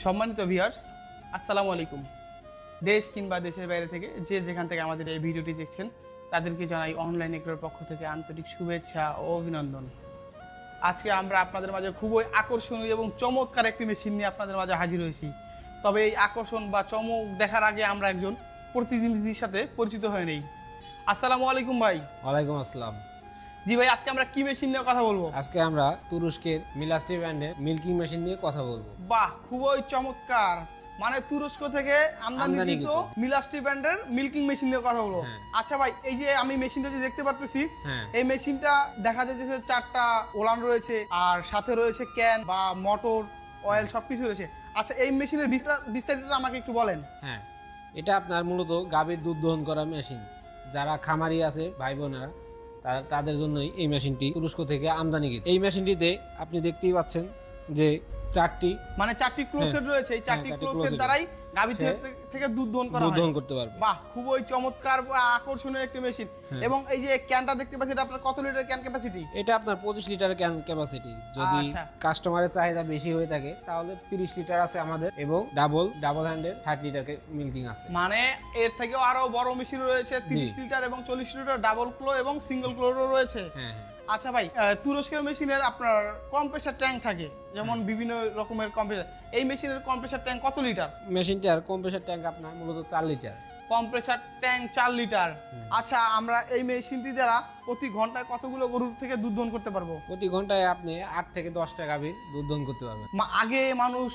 সম্মানিত ভিউয়ার্স, আসসালামু আলাইকুম। দেশ কিংবা দেশের বাইরে থেকে যে যেখান থেকে আমাদের এই ভিডিওটি দেখছেন তাদেরকে জানাই অনলাইন এগ্রোর পক্ষ থেকে আন্তরিক শুভেচ্ছা ও অভিনন্দন। আজকে আমরা আপনাদের মাঝে খুবই আকর্ষণীয় এবং চমৎকার একটি মেশিন নিয়ে আপনাদের মাঝে হাজির হয়েছি। তবে এই আকর্ষণ বা চমক দেখার আগে আমরা একজন প্রতিনিধির সাথে পরিচিত হয়ে নেই। আসসালামু আলাইকুম ভাই। ওয়ালাইকুম আসসালাম। জি ভাই, আজকে আমরা কি মেশিন নিয়ে কথা বলবো? আজকে আমরা তুরস্কের মিলাস্টি ব্র্যান্ডের মিল্কিং মেশিন নিয়ে কথা বলবো। বাহ, খুবই চমৎকার। মানে তুরস্ক থেকে আমদানিকৃত মিলাস্টি ব্র্যান্ডের মিল্কিং মেশিন নিয়ে কথা বলবো। আচ্ছা ভাই, এই যে আমি মেশিনটা যে দেখতে পারতেছি, এই মেশিনটা দেখা যাচ্ছে 4টা ওলান রয়েছে আর সাথে রয়েছে ক্যান বা মোটর, অয়েল সবকিছু রয়েছে। আচ্ছা, এই মেশিনের বিস্তারিত আমাকে একটু বলেন। হ্যাঁ, এটা আপনার মূলত গাভীর দুধ দহন করা মেশিন। যারা খামারি আছে ভাই বোনেরা, তাদের জন্যই এই মেশিনটি তুরস্ক থেকে আমদানিকৃত। এই মেশিনটিতে আপনি দেখতেই পাচ্ছেন যে 4টি ক্লোজেট রয়েছে। এই 4টি ক্লোজেট দ্বারাই গাভী থেকে দুধ দহন করতে পারবে। বাহ, খুবই চমৎকার আকর্ষণীয় একটি মেশিন। এবং এই যে ক্যানটা দেখতে পাচ্ছি, এটা আপনার কত লিটার ক্যান ক্যাপাসিটি? এটা আপনার 25 লিটার ক্যান ক্যাপাসিটি। যদি কাস্টমারের চাহিদা বেশি হয়ে থাকে তাহলে 30 লিটার আছে আমাদের, এবং ডাবল হ্যান্ডের 30 লিটার মিল্কিং আছে। মানে এর থেকেও আরো বড় মেশিন রয়েছে, 30 লিটার এবং 40 লিটার ডাবল ক্লো এবং সিঙ্গেল ক্লোরও রয়েছে। হ্যাঁ। আচ্ছা ভাই, তুরস্কের মেশিনের আপনার কম্প্রেসার ট্যাঙ্ক থাকে, যেমন বিভিন্ন রকমের কম্প্রেসার। এই মেশিনের কম্প্রেসার ট্যাঙ্ক কত লিটার? মেশিনটার কম্প্রেসার ট্যাঙ্ক আপনার মূলত 4 লিটার। Compressor tank 4 litre. আচ্ছা, আমরা এই মেশিনটি দ্বারা প্রতি ঘন্টায় কতগুলো গরুর থেকে দুধ দহন করতে পারবো? প্রতি ঘন্টায় আপনি 8 থেকে 10টা গাভীর দুধ দহন করতে পারবেন। আগে মানুষ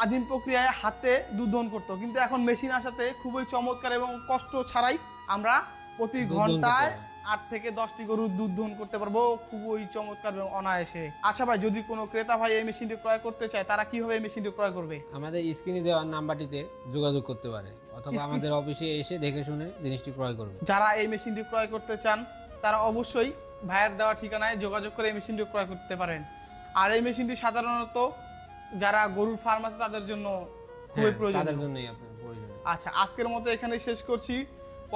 আদিম প্রক্রিয়ায় হাতে দুধ দহন করতো, কিন্তু এখন মেশিন আসাতে খুবই চমৎকার এবং কষ্ট ছাড়াই আমরা প্রতি ঘন্টায় 8 থেকে 10টি গরুর দুধ দহন করতে পারবো, খুবই চমৎকার এবং অনায়াসে। আচ্ছা ভাই, যদি কোনো ক্রেতা ভাই এই মেশিনটি ক্রয় করতে চায়, তারা কিভাবে এই মেশিনটি ক্রয় করবে? আমাদের স্ক্রিনে দেওয়া নাম্বারটিতে যোগাযোগ করতে পারে, অথবা আমাদের অফিসে এসে দেখে শুনে জিনিসটি ক্রয় করবে। যারা এই মেশিনটি ক্রয় করতে চান তারা অবশ্যই ভাইয়ের দেওয়া ঠিকানায় যোগাযোগ করে এই মেশিনটি ক্রয় করতে পারেন। আর এই মেশিনটি সাধারণত যারা গরুর ফার্ম আছে তাদের জন্য খুবই প্রয়োজন। তাদের জন্যই আপনার প্রয়োজন। আচ্ছা, আজকের মতো এখানেই শেষ করছি।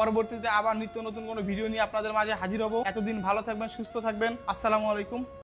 পরবর্তীতে আবার নিত্য নতুন কোনো ভিডিও নিয়ে আপনাদের মাঝে হাজির হব। এতদিন ভালো থাকবেন, সুস্থ থাকবেন। আসসালামু আলাইকুম।